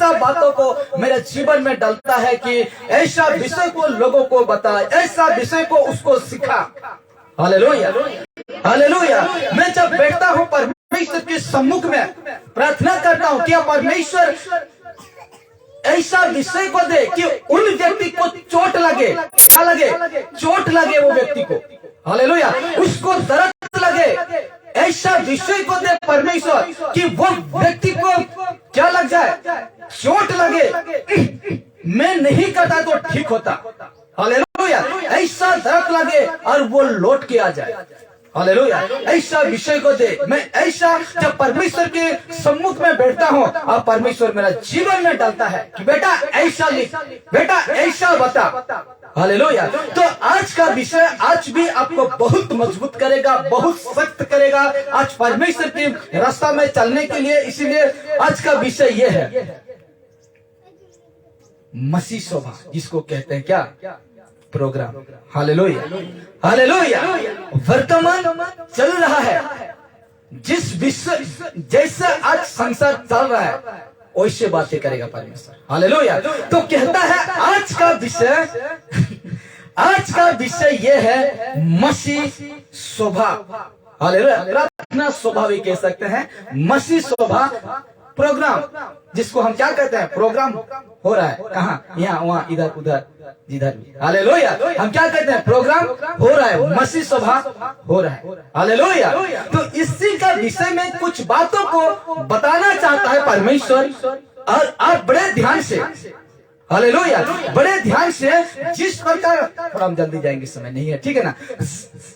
ऐसा बातों को मेरे जीवन में डालता है कि ऐसा विषय को लोगों को बताए, ऐसा विषय को उसको सिखा। Hallelujah, hallelujah. मैं जब बैठता हूँ परमेश्वर के सम्मुख में प्रार्थना करता हूँ कि परमेश्वर ऐसा विषय को दे कि उन व्यक्ति को चोट लगे, क्या लगे, चोट लगे वो व्यक्ति को। हालेलुया, उसको दर्द लगे। ऐसा विषय को दे परमेश्वर कि वो व्यक्ति को क्या लग जाए, चोट लगे। मैं नहीं करता तो ठीक होता। हालेलुया, ऐसा दर्द लगे और वो लौट के आ जाए। हालेलुया, ऐसा विषय को दे। मैं ऐसा जब परमेश्वर के सम्मुख में बैठता हूँ और परमेश्वर मेरा जीवन में डालता है कि बेटा ऐसा लिख, बेटा ऐसा बता। हालेलुया। तो आज का विषय आज भी आपको बहुत मजबूत करेगा, बहुत सख्त करेगा आज परमेश्वर के रास्ता में चलने के लिए। इसीलिए आज का विषय ये है, मसीह शोभा, जिसको कहते हैं क्या, प्रोग्राम। Hallelujah, hallelujah. वर्तमान चल रहा है, जिस विषय जैसे आज संसार चल रहा है वैसे बातें करेगा परमेश्वर। हालेलुया। तो कहता है आज का विषय ये है मसीह शोभा। हालेलुया, प्रार्थना शोभा भी कह सकते हैं, मसीह शोभा प्रोग्राम, जिसको हम क्या कहते हैं, प्रोग्राम हो रहा है। कहाँ, यहाँ वहाँ इधर उधर जिधर भी। हालेलुया, हम क्या कहते हैं, प्रोग्राम हो रहा है, मसीह सभा हो रहा है। हालेलुया। तो इसी का विषय में कुछ बातों को बताना चाहता है परमेश्वर, और आप बड़े ध्यान से, हालेलुया, बड़े ध्यान से, जिस प्रकार, थोड़ा हम जल्दी जाएंगे, समय नहीं है, ठीक है ना।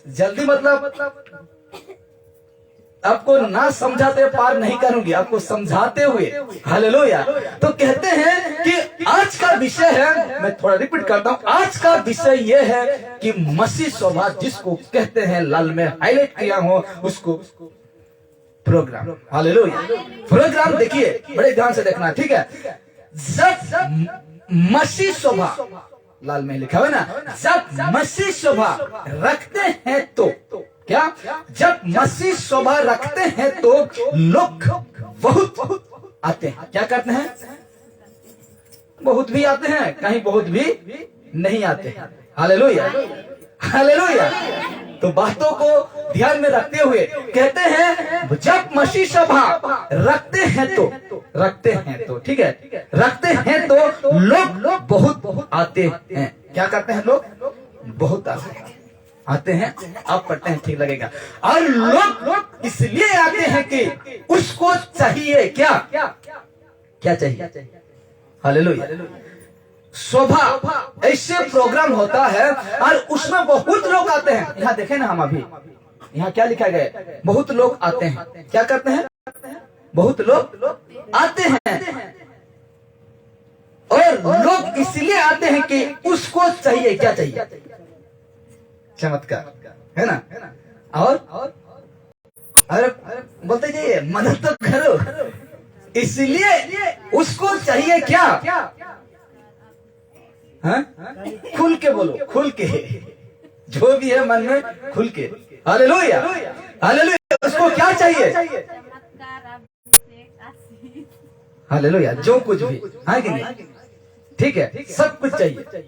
जल्दी मतलब आपको ना समझाते पार नहीं करूंगी, आपको समझाते हुए। हालेलुया। तो कहते हैं कि आज का विषय है, मैं थोड़ा रिपीट करता हूं, आज का विषय यह है कि मसीह शोभा, जिसको कहते हैं, लाल में हाईलाइट किया हो उसको, प्रोग्राम। Hallelujah, programme. देखिए बड़े ध्यान से देखना, ठीक है। जब मसीह शोभा, लाल में लिखा हुआ ना, जब मसीह शोभा रखते हैं तो क्या, जब मसीह शोभा रखते हैं तो लोग बहुत आते हैं। क्या करते हैं, बहुत भी आते हैं, कहीं बहुत भी नहीं आते हैं। Hallelujah, hallelujah. तो बातों को ध्यान में रखते हुए कहते हैं, जब मसीह शोभा रखते हैं तो, ठीक है, रखते हैं तो लोग बहुत आते हैं। क्या करते हैं, लोग बहुत आते हैं। आप पढ़ते हैं, ठीक लगेगा। और लोग इसलिए आते हैं कि उसको चाहिए क्या, क्या चाहिए। हालेलुया। शोभा ऐसे प्रोग्राम होता है और उसमें बहुत लोग आते हैं। यहाँ देखें ना, हम अभी यहाँ क्या लिखा गया, बहुत लोग आते हैं। क्या करते हैं, बहुत लोग आते हैं, और लोग इसलिए आते हैं कि उसको चाहिए, क्या चाहिए, चमत्कार, है ना। और अरे बोलते जाइए, मदद तो करो, इसलिए उसको चाहिए क्या, हाँ? खुल के बोलो, खुल के, जो भी है मन में खुल के। Hallelujah, hallelujah. उसको क्या चाहिए, हालेलुया, जो कुछ भी, हाँ कि नहीं, ठीक है, सब कुछ चाहिए।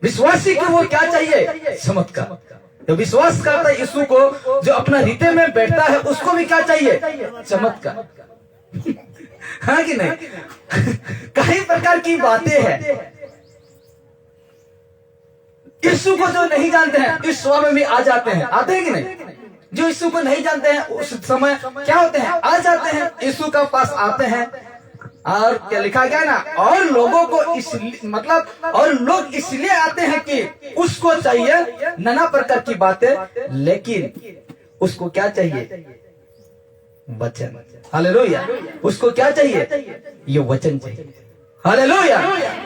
विश्वासी को वो क्या चाहिए, चमत्कार। तो विश्वास करता है यीशु को, जो अपना हृदय में बैठता है, उसको भी क्या चाहिए, चमत्कार। हाँ कि नहीं। कई प्रकार की बातें हैं। यीशु को जो नहीं जानते हैं इस सभा में भी आ जाते हैं, आते हैं कि नहीं। जो यीशु को नहीं जानते हैं उस समय क्या होते हैं, आ जाते हैं, यीशु का पास आते हैं। और क्या लिखा गया ना, और लोगों को इसलिए, मतलब, और लोग इसलिए आते हैं कि उसको चाहिए नाना प्रकार की बातें, लेकिन उसको क्या चाहिए, वचन। हालेलुया। उसको क्या चाहिए, ये वचन चाहिए। हालेलुया।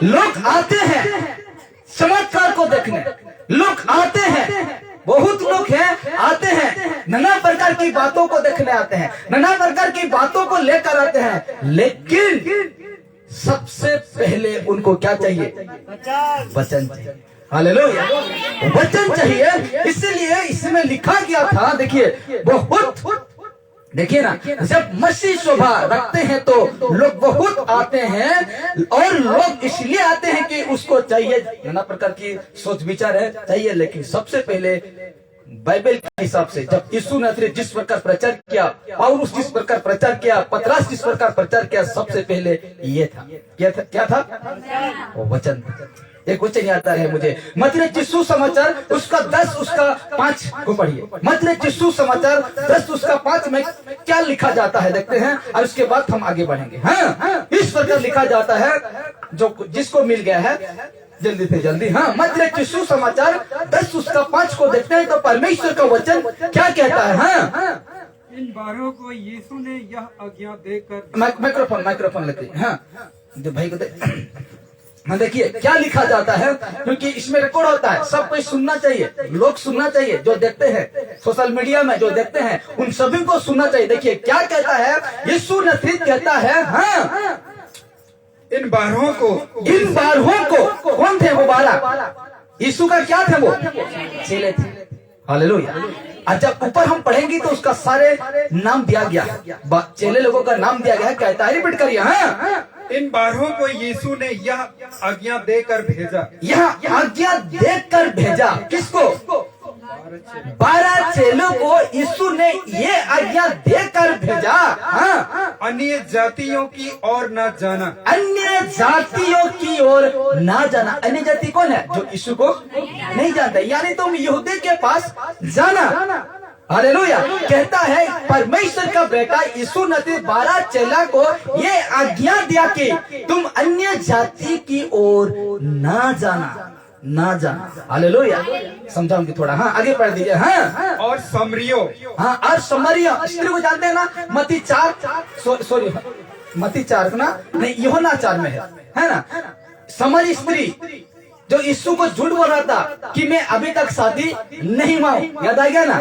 लोग आते हैं चमत्कार को देखने, लोग आते हैं, बहुत लोग हैं, आते हैं, नाना प्रकार की बातों को देखने आते हैं, नाना प्रकार की बातों को लेकर आते हैं, लेकिन सबसे पहले उनको क्या चाहिए, वचन चाहिए। हालेलुया, वचन चाहिए। इसलिए इसमें लिखा गया था, देखिए, बहुत देखिए ना, जब मसीह स्वभाव रखते हैं तो लोग बहुत आते हैं, और लोग इसलिए आते हैं कि उसको चाहिए, नाना प्रकार की सोच विचार है चाहिए, लेकिन सबसे पहले बाइबल के हिसाब से जब यीशु ने जिस प्रकार प्रचार किया, पौलुस जिस प्रकार प्रचार किया, पतरस जिस प्रकार प्रचार किया, सबसे पहले ये था, क्या था? वो वचन। एक वचन याद है मुझे, मतलब यीशु समाचार उसका 10 उसका 5 को पढ़िए। मतलब यीशु समाचार 10 उसका 5 में क्या लिखा जाता है देखते हैं, और उसके बाद हम आगे बढ़ेंगे। हाँ, इस प्रकार लिखा जाता है, जो जिसको मिल गया है जल्दी से जल्दी। हाँ, मतलब यीशु समाचार 10 उसका 5 को देखते हैं तो परमेश्वर का वचन क्या कहता है। हाँ, इन 12 को यीशु ने यह आज्ञा देकर, माइक्रोफोन लेते हैं। हाँ, जो भाई को हाँ, देखिए क्या लिखा जाता है, क्योंकि इसमें रिकॉर्ड होता है, सब कोई सुनना चाहिए, लोग सुनना चाहिए, जो देखते हैं सोशल मीडिया में, जो देखते हैं उन सभी को सुनना चाहिए। देखिए क्या कहता है, यीशु नज़ीर कहता है, हाँ, इन 12 को कौन थे वो 12? यीशु का क्या थे? वो चेले थे। हालेलुया। और जब ऊपर हम पढ़ेंगे तो उसका सारे नाम दिया गया, चेले लोगों का नाम दिया गया। कहता है, रिपीट करिए। हाँ, इन 12 को यीशु ने यह आज्ञा देकर भेजा। यह आज्ञा देकर भेजा किसको? 12 चेलों को यीशु ने ये आज्ञा देकर भेजा। हाँ, अन्य जातियों की ओर न जाना। अन्य जातियों की ओर ना जाना। अन्य जाति कौन है? जो यीशु को नहीं जानते, यानी तुम यहूदी के पास जाना। हालेलुया। कहता है परमेश्वर का बेटा यीशु नज़ीर 12 चेला को ये आज्ञा दिया कि तुम अन्य जाति की ओर ना जाना। हालेलुया। समझाऊंगी थोड़ा। हाँ, आगे पढ़ दीजिए। हाँ, और समरियो। हाँ, और समरिया स्त्री को जानते हैं ना, मत्ती 4 सॉरी मत्ती 4 ना, नहीं यूहन्ना 4 में है ना, समरी स्त्री जो यीशु को झूठ बोल रहा था कि मैं अभी तक शादी नहीं हुआ हूँ, याद आ गया ना?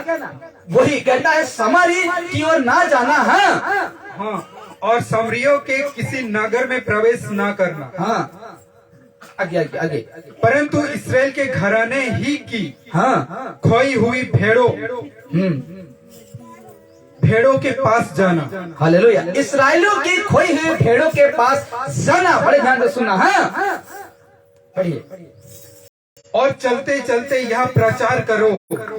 वही कहता है समरी की ओर ना जाना। हाँ, और समरियों के किसी नगर में प्रवेश ना करना। हाँ, आगे। परंतु इस्राएल के घराने ही की, हाँ, खोई हुई भेड़ों के पास जाना। हालेलुया। इस्राएलियों की खोई हुई भेड़ों के पास जाना। बड़े ध्यान से सुना। हाँ, पढ़िए। और चलते चलते यह प्रचार करो।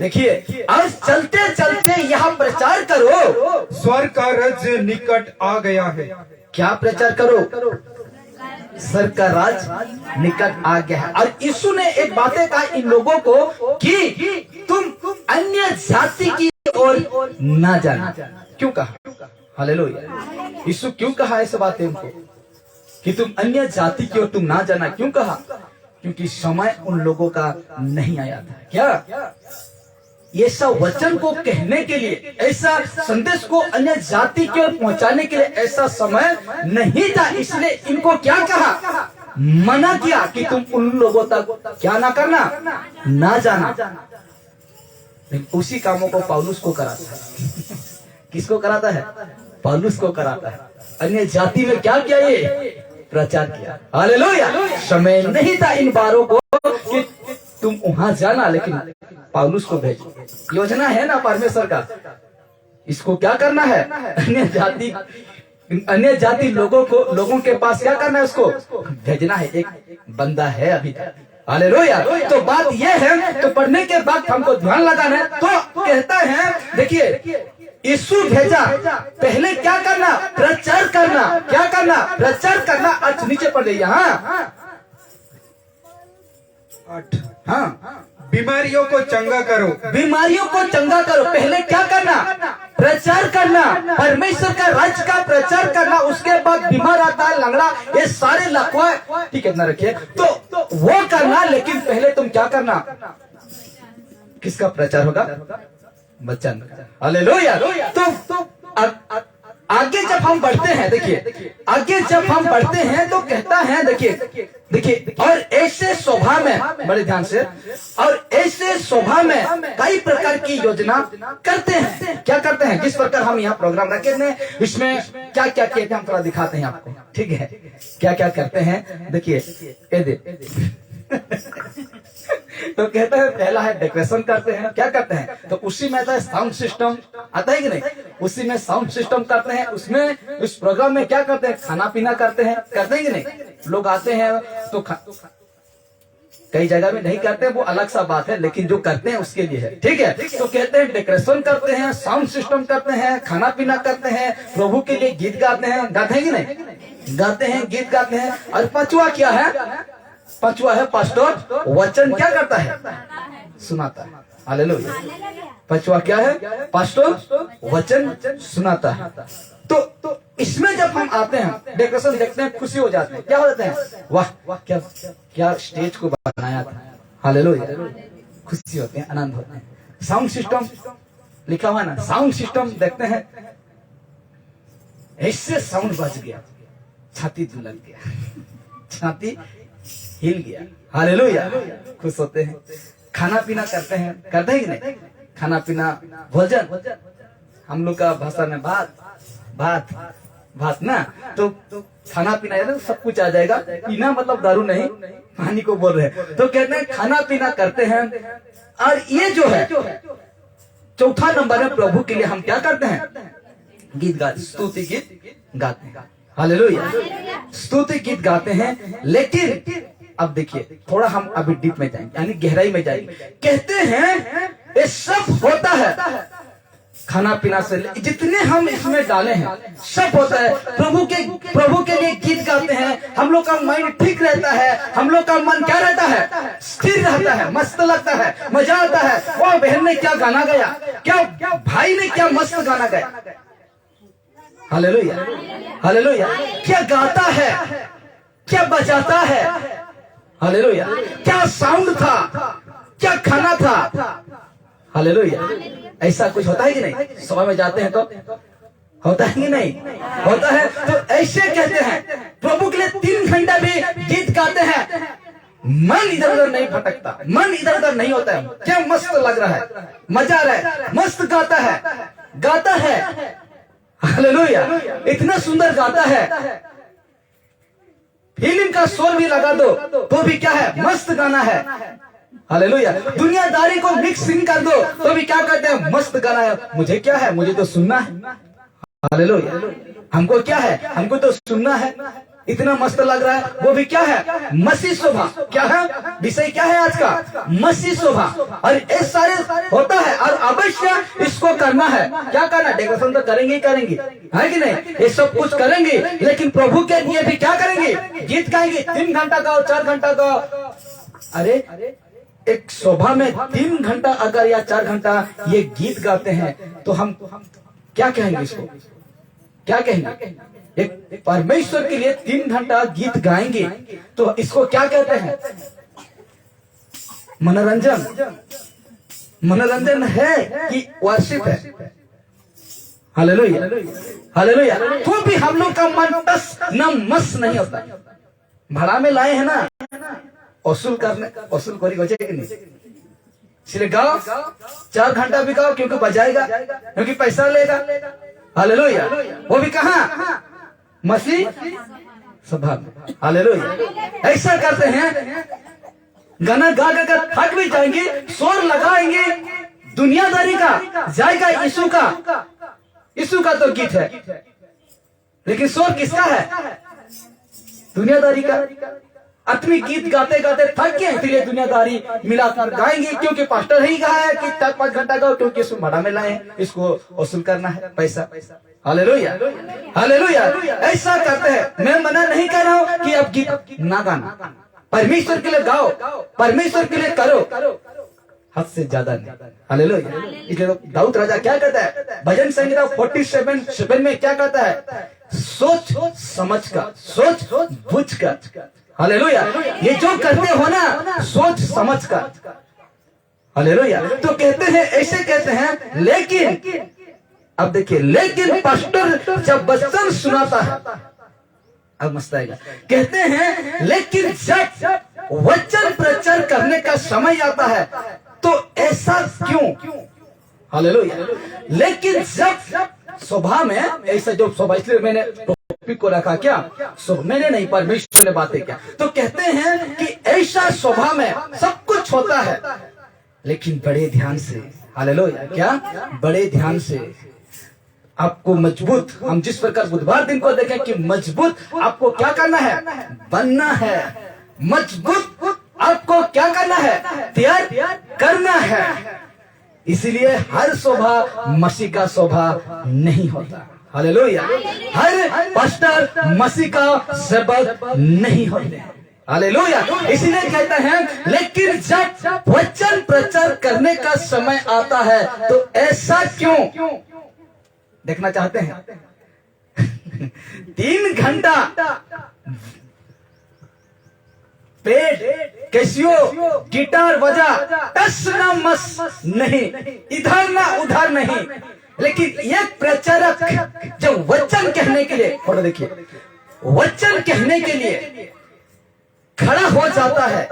देखिए, और चलते चलते यह प्रचार करो, स्वर्ग का राज्य निकट आ गया है। क्या प्रचार करो? स्वर्ग का राज निकट आ गया है। और यीशु ने एक बातें कहा इन लोगों को कि तुम अन्य जाति की ओर ना जाना। क्यों कहा? हालेलुया। यीशु क्यों कहा ऐसे बातें उनको कि तुम अन्य जाति की ओर तुम ना जाना? क्यों कहा? क्योंकि समय उन लोगों का नहीं आया था। क्या ऐसा वचन को कहने के लिए, ऐसा संदेश को अन्य जाति की ओर पहुंचाने के लिए ऐसा समय नहीं था, इसलिए इनको क्या कहा? मना किया कि तुम उन लोगों तक क्या ना करना, ना जाना। उसी कामों को पौलुस को कराता है। किसको कराता है? पौलुस को कराता है। अन्य जाति में क्या किया? ये प्रचार किया। हालेलुया। समय नहीं था इन 12 को कि तुम वहां जाना, लेकिन पौलुस को भेजो। योजना है ना परमेश्वर का, इसको क्या करना है? अन्य जाति लोगों के पास क्या करना है? उसको भेजना है। एक बंदा है अभी तक। हालेलुया। तो बात यह है, तो पढ़ने के बाद हमको ध्यान लगाना है। तो कहता है, देखिए यीशु भेजा, पहले क्या करना? प्रचार करना। क्या करना? प्रचार करना। आज नीचे पढ़ लीजिए। हाँ, 8। हाँ, बीमारियों को चंगा करो। बीमारियों को चंगा करो। पहले क्या करना? प्रचार करना, परमेश्वर का राज्य का प्रचार करना। उसके बाद बीमार आता है, लंगड़ा, ये सारे लकवा, ठीक है ना, रखिए, तो वो करना। लेकिन पहले तुम क्या करना? किसका प्रचार होगा? वचन। हालेलुया। तो आगे जब हम बढ़ते हैं, देखिए आगे जब हम बढ़ते हैं तो कहता है, देखिए और ऐसे स्वभाव में, बड़े ध्यान से, और ऐसे स्वभाव में कई प्रकार की योजना करते हैं। क्या करते हैं? जिस प्रकार हम यहाँ प्रोग्राम रखे हैं, इसमें क्या क्या किए थे हम थोड़ा दिखाते हैं आपको, ठीक है? क्या क्या करते हैं देखिए। तो कहते हैं पहला है डेकोरेशन करते हैं, क्या करते हैं, तो उसी में आता है साउंड सिस्टम, आता है कि नहीं, उसी में साउंड सिस्टम करते हैं, उसमें उस प्रोग्राम में क्या करते हैं, खाना पीना करते हैं कि नहीं, लोग आते हैं तो कई जगह में नहीं करते, वो अलग सा बात है, लेकिन जो करते हैं उसके लिए है, ठीक है। तो कहते हैं डेकोरेशन करते हैं, साउंड सिस्टम करते हैं, खाना पीना करते हैं, प्रभु के लिए गीत गाते हैं कि नहीं, गाते हैं, गीत गाते हैं। और पांचवा क्या है, पांचवा है पास्टर वचन क्या करता है, सुनाता है। हालेलुया। पांचवा क्या है, पास्टर वचन सुनाता है। तो इसमें जब हम आते हैं, डेकोरेशन देखते हैं, खुशी हो जाते हैं, क्या हो जाते हैं, वाह क्या क्या स्टेज को बनाया था, हालेलुया, खुशी होते हैं, आनंद होते हैं। साउंड सिस्टम लिखा हुआ ना, साउंड सिस्टम देखते हैं, ऐसे साउंड बज गया, छाती लग गया, छाती हिल गया, हालेलुया, खुश होते हैं। खाना पीना करते हैं कि नहीं, खाना पीना भोजन, हम लोग का भाषा में भात ना, तो खाना पीना है, सब कुछ आ जाएगा, पीना मतलब दारू नहीं, पानी को बोल रहे हैं। तो कहते हैं खाना पीना करते हैं। और ये जो है चौथा नंबर है, प्रभु के लिए हम क्या करते हैं, गीत गाते, स्तुति गीत गाते हैं, हालेलुया, स्तुति गीत गाते हैं। लेकिन अब देखिए थोड़ा हम अभी डीप में जाएंगे, यानी गहराई में जाएंगे। कहते हैं ये सब होता है खाना पीना से, जितने हम इसमें डाले हैं सब होता है, प्रभु के लिए गीत गाते हैं, हम लोग का माइंड ठीक रहता है, हम लोग का मन क्या रहता है, स्थिर रहता है, मस्त लगता है, मजा आता है। वो बहन ने क्या गाना गाया, क्या भाई ने क्या मस्त गाना गाया, हालेलुया, हालेलुया, क्या गाता है, क्या बजाता है, हालेलुया, क्या साउंड था, क्या खाना था, हालेलुया। ऐसा कुछ होता है कि नहीं, सभा में जाते हैं तो होता है कि नहीं, होता है। तो ऐसे कहते हैं प्रभु के लिए 3 घंटा भी गीत गाते हैं, मन इधर उधर नहीं भटकता, मन इधर उधर नहीं होता है, क्या मस्त लग रहा है, मजा आ रहा है, मस्त गाता है, हालेलुया, इतना सुंदर गाता है। फिल्म का शोर भी लगा दो तो भी क्या है, मस्त गाना है, हालेलुया। दुनियादारी को मिक्सिंग कर दो तो भी क्या कहते हैं, मस्त गाना है, मुझे क्या है, मुझे तो सुनना है, हालेलुया, हमको क्या है, हमको तो सुनना है, इतना मस्त लग रहा है। वो भी क्या है, मसीह शोभा, क्या है, विषय क्या है आज का, मसीह शोभा। और ये सारे होता है और अवश्य इसको करना है, क्या करना, डेकोरेशन तो करेंगे ही करेंगे, है कि नहीं, ये सब कुछ करेंगे, लेकिन प्रभु के लिए भी क्या करेंगे, गीत गाएंगे। 3 घंटा का 4 घंटा का, अरे एक शोभा में 3 घंटा अगर या 4 घंटा ये गीत गाते हैं तो हम क्या कहेंगे, इसको क्या कहेंगे, एक परमेश्वर के लिए 3 घंटा गीत गाएंगे तो इसको क्या कहते हैं, मनोरंजन, मनोरंजन है कि वर्शिप है, हालेलुया, हालेलुया। तो भी हम लोग का मन टस न मस नहीं होता, भाड़ा में लाए हैं ना, वसूल करी बचे कि नहीं, इसलिए गाओ, 4 घंटा भी गाओ, क्योंकि बजाएगा, क्योंकि पैसा लेगा, हालेलुया। वो भी कहाँ, मसीह सभा में, हालेलुया। ऐसा करते हैं, गाना गा कर थक भी जाएंगे, शोर लगाएंगे, दुनियादारी का जाएगा, यीशु का तो गीत है, लेकिन शोर किसका है, दुनियादारी का। आत्मिक गीत गाते गाते थक गए, इसलिए दुनियादारी मिलाकर गाएंगे, क्योंकि पास्टर ही कहा है कि 4-5 घंटा गाओ, क्योंकि इसको भाड़ा में लाए, इसको वसूल करना है पैसा, हालेलुया, हालेलुया। ऐसा करते हैं। मैं मना नहीं कर रहा हूँ कि अब गीत ना गाना, परमेश्वर के लिए गाओ, परमेश्वर के लिए करो, हद से ज्यादा नहीं, हालेलुया। इसलिए दाऊद राजा क्या कहता है, भजन संहिता 47 में क्या कहता है, सोच समझ कर, सोच बुझ कर, हालेलुया, ये जो करते हो ना सोच समझ कर, हालेलुया। तो कहते हैं, ऐसे कहते हैं, लेकिन अब देखिए, लेकिन पास्टर जब वचन सुनाता है, अब मस्त आएगा, कहते हैं लेकिन जब वचन प्रचार करने का समय आता है तो ऐसा क्यों, हालेलुया। लेकिन जब सभा में ऐसा जो सभा, इसलिए मैंने टॉपिक को रखा, क्या मैंने नहीं, परमेश्वर ने बातें क्या, तो कहते हैं कि ऐसा सभा में सब कुछ कुछ होता है, लेकिन बड़े ध्यान से, हालेलुया, क्या बड़े ध्यान से आपको मजबूत, हम जिस प्रकार बुधवार दिन को देखें कि मजबूत आपको क्या करना है, बनना है, मजबूत आपको क्या करना है, तैयार करना है। इसीलिए हर शोभा मसीह का शोभा नहीं होता, हालेलुया, हर पास्टर मसीह का सेवक नहीं होते, हालेलुया। इसीलिए कहते हैं, लेकिन जब वचन प्रचार करने का समय आता है तो ऐसा क्यों, देखना चाहते हैं 3 घंटा पेट कैसियो गिटार बजा, टस ना मस नहीं, इधर ना उधर नहीं, लेकिन एक प्रचारक जब वचन कहने के लिए, फोटो देखिए, वचन कहने के लिए खड़ा हो जाता है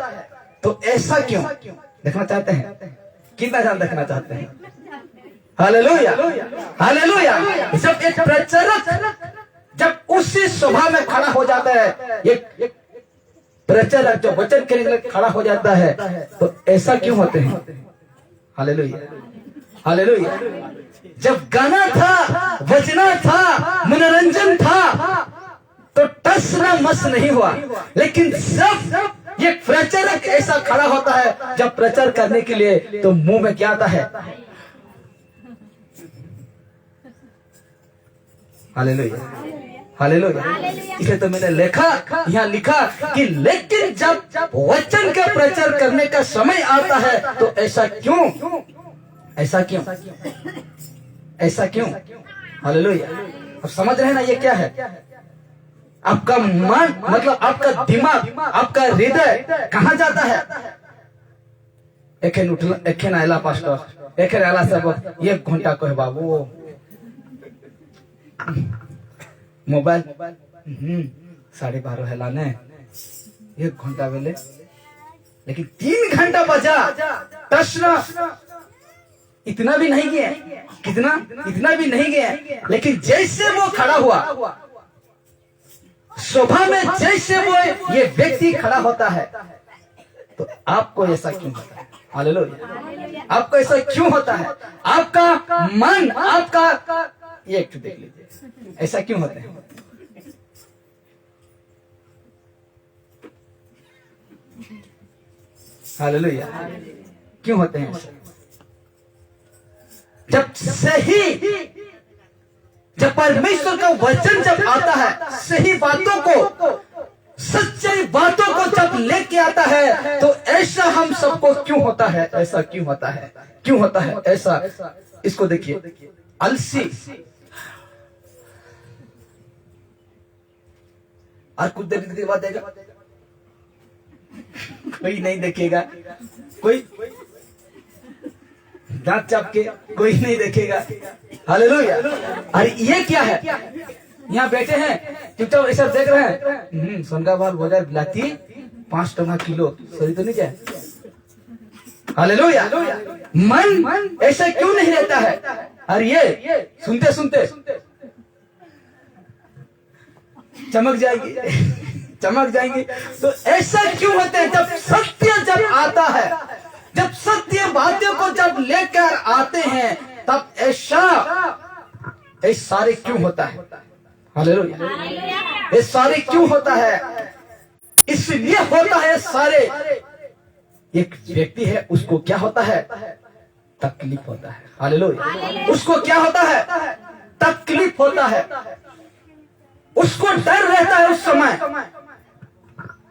तो ऐसा क्यों, देखना चाहते हैं, कितना जान देखना चाहते हैं, हालेलुया, हालेलुया। जब एक प्रचारक जब उसी सभा में खड़ा हो जाता है, एक प्रचारक जो वचन के लिए खड़ा हो जाता है तो ऐसा क्यों होते हैं, हालेलुया, हालेलुया। जब गाना था, बजना था, मनोरंजन था तो टस ना मस नहीं हुआ, लेकिन जब ये प्रचारक ऐसा खड़ा होता है जब प्रचार करने के लिए, तो मुंह में क्या आता है, हालेलुया, हालेलुया। इसलिए तो मैंने यहाँ लिखा कि लेकिन जब वचन का प्रचार करने का समय आता है तो ऐसा क्यों, ऐसा क्यों, ऐसा क्यों, हालेलुया। अब समझ रहे हैं ना ये क्या है, आपका मन मतलब आपका दिमाग, आपका हृदय कहां जाता है, एखेन आयला पास्टर, एखेन आयला सब 1 घंटा कहे बाबू मोबाइल 12:30 है लाने 1 घंटा बेले, लेकिन 3 घंटा बजा टसना, इतना भी नहीं गया, कितना, इतना भी नहीं गया, लेकिन जैसे वो खड़ा हुआ शोभा में, जैसे वो ये व्यक्ति खड़ा होता है तो आपको ऐसा क्यों होता है, हालेलुया, आपको ऐसा क्यों होता है, आपका मन, आपका ये एक देख लीजिए, ऐसा क्यों होते हैं, हालेलुया, क्यों होते हैं ऐसा? जब परमेश्वर का वचन जब आता है, सही बातों को, सच्चाई बातों को जब लेके आता है तो ऐसा हम सबको क्यों होता है, ऐसा क्यों होता है, क्यों होता है ऐसा? इसको देखिए, अलसी, और कुछ देर के बाद देगा, कोई नहीं देखेगा, कोई दांत चाप के कोई नहीं देखेगा, हालेलुया। अरे ये क्या है, यहाँ बैठे हैं चुपचाप ऐसा देख रहे हैं, सोनका बाल बाजार बिलाती 5 टका किलो, सही तो नहीं क्या, हालेलुया। मन ऐसा क्यों नहीं रहता है? अरे ये सुनते सुनते चमक जाएगी, चमक जाएंगी। तो ऐसा क्यों होता है? जब सत्य जब आता है, जब सत्य बातों को जब लेकर आते हैं, तब ऐसा सारे क्यों होता है? हालेलुया। ये सारे क्यों होता है? इसलिए होता है सारे। एक व्यक्ति है, उसको क्या होता है? तकलीफ होता है। हालेलुया। उसको क्या होता है? तकलीफ होता है। उसको डर रहता है उस समय।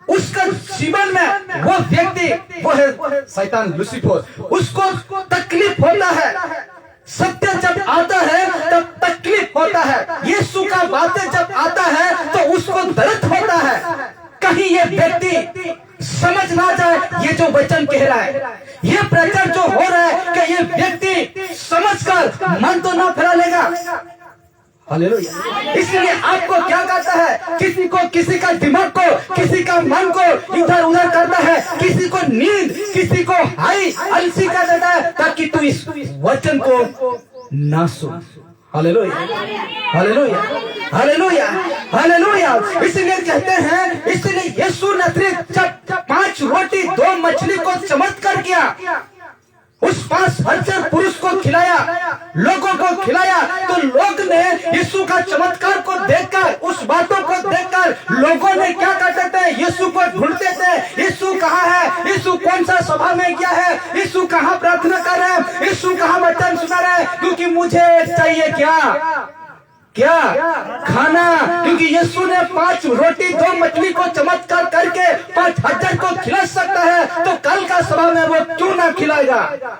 उसका जीवन में वो व्यक्ति, वो है शैतान लूसीफर, उसको तकलीफ होता है। सत्य जब आता है तब तकलीफ होता है। यीशु का बातें जब आता है तो उसको दर्द होता है। कहीं ये व्यक्ति समझ ना जाए ये जो वचन कह रहा है, ये प्रचार जो हो रहा है, कि ये व्यक्ति समझकर मन तो ना फैला लेगा। हालेलुया। इसलिए आपको क्या करता है? किसी को, किसी का दिमाग को, किसी का मन को इधर उधर करता है, किसी को नींद, किसी को हाई अलसी कर देता है, ताकि तू इस वचन को ना सुन। Hallelujah, hallelujah, hallelujah, hallelujah. इसलिए कहते हैं, इसलिए यीशु नजरेत जब 5 रोटी 2 मछली को चमत्कार को ढूंढते थे, यीशु कहाँ है, यीशु कौन सा सभा में गया है, यीशु कहाँ प्रार्थना कर रहे हैं, यीशु कहाँ वचन सुना रहे हैं, क्योंकि मुझे चाहिए क्या खाना। क्योंकि यीशु ने 5 रोटी 2 मछली को चमत्कार करके 5,000 को खिला सकता है, तो कल का सभा में वो क्यों ना खिलाएगा।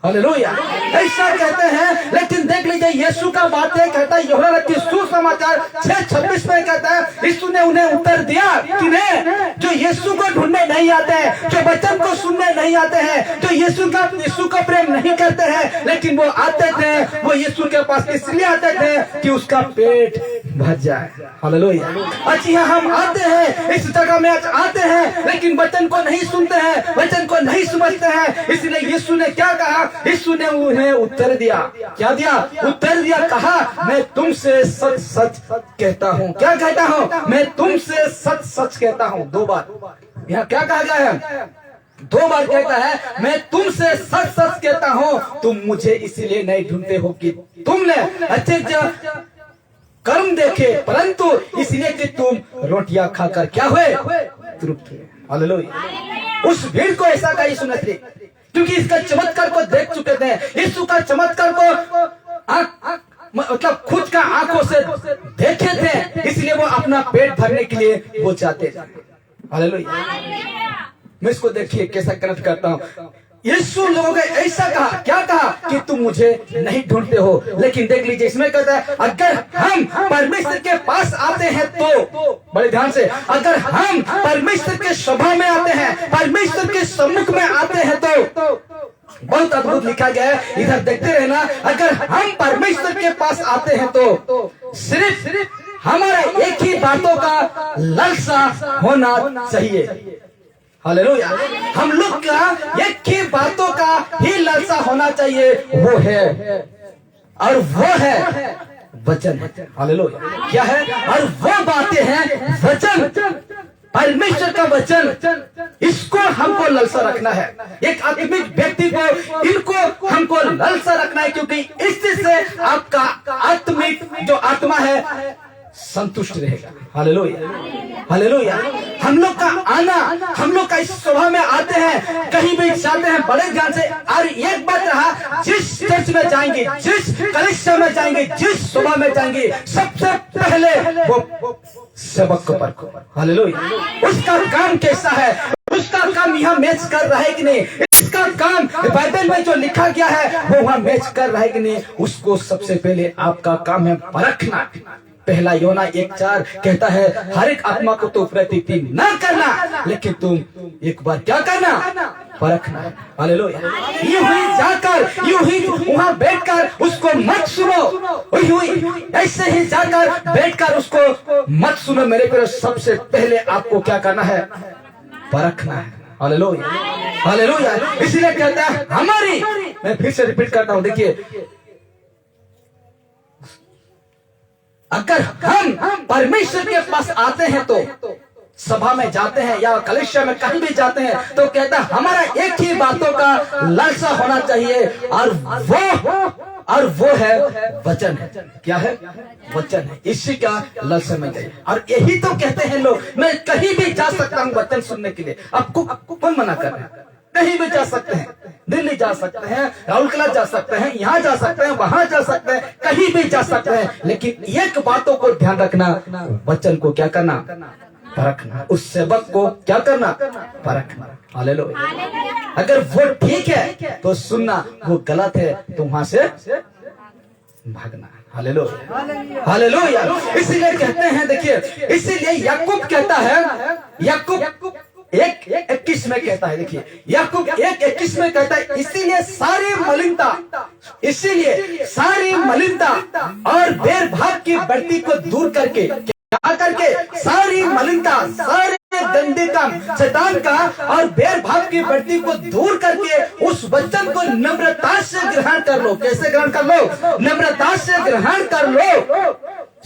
हालेलुया। ऐसा कहते हैं, लेकिन देख लीजिए यीशु का बात है, कहता है यूहन्ना रचित सुसमाचार 6:26 में कहता है, यीशु ने उन्हें उत्तर दिया, किन्हें? जो यीशु को ढूंढने नहीं आते हैं, जो वचन को सुनने नहीं आते हैं, जो यीशु का प्रेम नहीं करते हैं, लेकिन वो आते थे, वो यीशु के पास इसलिए आते थे कि उसका पेट भर जाए। हालेलुया। अच्छी हम आते हैं, इस जगह में आते हैं, लेकिन वचन को नहीं सुनते हैं, वचन को नहीं समझते हैं। इसलिए यीशु ने क्या कहा? यीशु ने उन्हें उत्तर दिया। क्या दिया? उत्तर दिया। कहा, मैं तुमसे सच सच कहता हूँ। क्या कहता हूँ? मैं तुमसे सच सच कहता हूँ। 2 बार यहाँ क्या कहा गया है? 2 बार कहता है, मैं तुमसे सच सच कहता हूँ, तुम मुझे इसलिए नहीं ढूंढते हो कि तुमने अच्छे कर्म देखे, परंतु इसलिए कि तुम रोटियां खाकर क्या हुए? तृप्त हुए। हालेलुया। उस भीड़ को ऐसा कहा यीशु ने, क्योंकि इसका चमत्कार को देख चुके थे, यीशु का चमत्कार को मतलब खुद का आंखों से देखे थे, इसलिए वो अपना पेट भरने के लिए वो चाहते थे। हालेलुया। मैं इसको देखिए कैसा कनेक्ट करता हूँ। यीशु लोगों ने ऐसा कहा, क्या कहा? कि तुम मुझे नहीं ढूंढते हो, लेकिन देख लीजिए इसमें कहता है, अगर हम परमेश्वर के पास आते हैं तो, बड़े ध्यान से, अगर हम परमेश्वर के सभा में आते हैं, परमेश्वर के सम्मुख में आते हैं तो, बहुत अद्भुत लिखा गया है, इधर देखते रहना। अगर हम परमेश्वर के पास आते हैं तो सिर्फ हमारा एक ही बातों का लालसा होना चाहिए। हालेलुया। हम लोग का एक ही बातों का ही लालसा होना चाहिए, वो है, और वो है वचन। हालेलुया। क्या है? और वो बातें हैं वचन, परमेश्वर का वचन। इसको हमको लालसा रखना है। एक आत्मिक व्यक्ति को इनको हमको लालसा रखना है, क्योंकि इससे आपका आत्मिक जो आत्मा है संतुष्ट रहेगा। हालेलुया। हालेलुया। हम लोग का आना, हम लोग का इस सभा में आते हैं, कहीं भी जाते हैं, बड़े ध्यान से। और एक बात रहा, जिस चर्च में जाएंगे, जिस कलीसिया में जाएंगे, जिस सभा में जाएंगे, सबसे पहले वो सेवक को परखो। हालेलुया। उसका काम कैसा है, उसका काम यहाँ मैच कर रहा है कि नहीं, इसका काम बाइबल में जो लिखा गया है वो वहाँ मैच कर रहा है कि नहीं, उसको सबसे पहले आपका काम है परखना। पहला यूहन्ना 1:4 कहता है, हर एक आत्मा को तो प्रतिति न करना, लेकिन तुम एक बार क्या करना? परखना। हालेलुया। यूं ही जाकर, यूं ही वहाँ बैठकर उसको मत सुनो, यूं ही ऐसे ही जाकर बैठकर उसको मत सुनो मेरे प्यारे। सबसे पहले आपको क्या करना है? परखना है। हालेलुया। हालेलुया। इसलिए कहता है हमारी, मैं फिर से रिपीट करता हूँ, देखिए, अगर हम परमेश्वर के पास आते हैं तो, सभा में जाते हैं या कलीसिया में कहीं भी जाते हैं, तो कहता है हमारा एक ही बातों का लालसा होना चाहिए, और वो है वचन है। क्या है? वचन है। इसी का लालसा में चाहिए। और यही तो कहते हैं लोग, मैं कहीं भी जा सकता हूँ वचन सुनने के लिए। आपको कौन मना कर रहा है? कहीं भी जा सकते हैं, दिल्ली जा सकते हैं, राउरकेला जा सकते हैं, यहाँ जा सकते हैं, वहां जा सकते हैं, कहीं भी जा सकते हैं, लेकिन एक बातों को ध्यान रखना, वचन को क्या करना? परखना। उस सेवक को क्या करना? परखना। हालेलुया। अगर वो ठीक है तो सुनना, वो गलत है तो वहां से भागना। हालेलुया। हालेलुया। इसीलिए कहते हैं, देखिए, इसीलिए याकूब कहता है, याकूब 1:21 में कहता है, देखिए याकूब 1:21 में कहता है, इसीलिए सारी मलिनता और भेदभाव की बढ़ती को दूर करके, क्या करके? सारी मलिनता, सारे गंदे काम, शैतान का और भेदभाव की बढ़ती को दूर करके उस वचन को नम्रता से ग्रहण कर लो। कैसे ग्रहण कर लो? नम्रता से ग्रहण कर लो,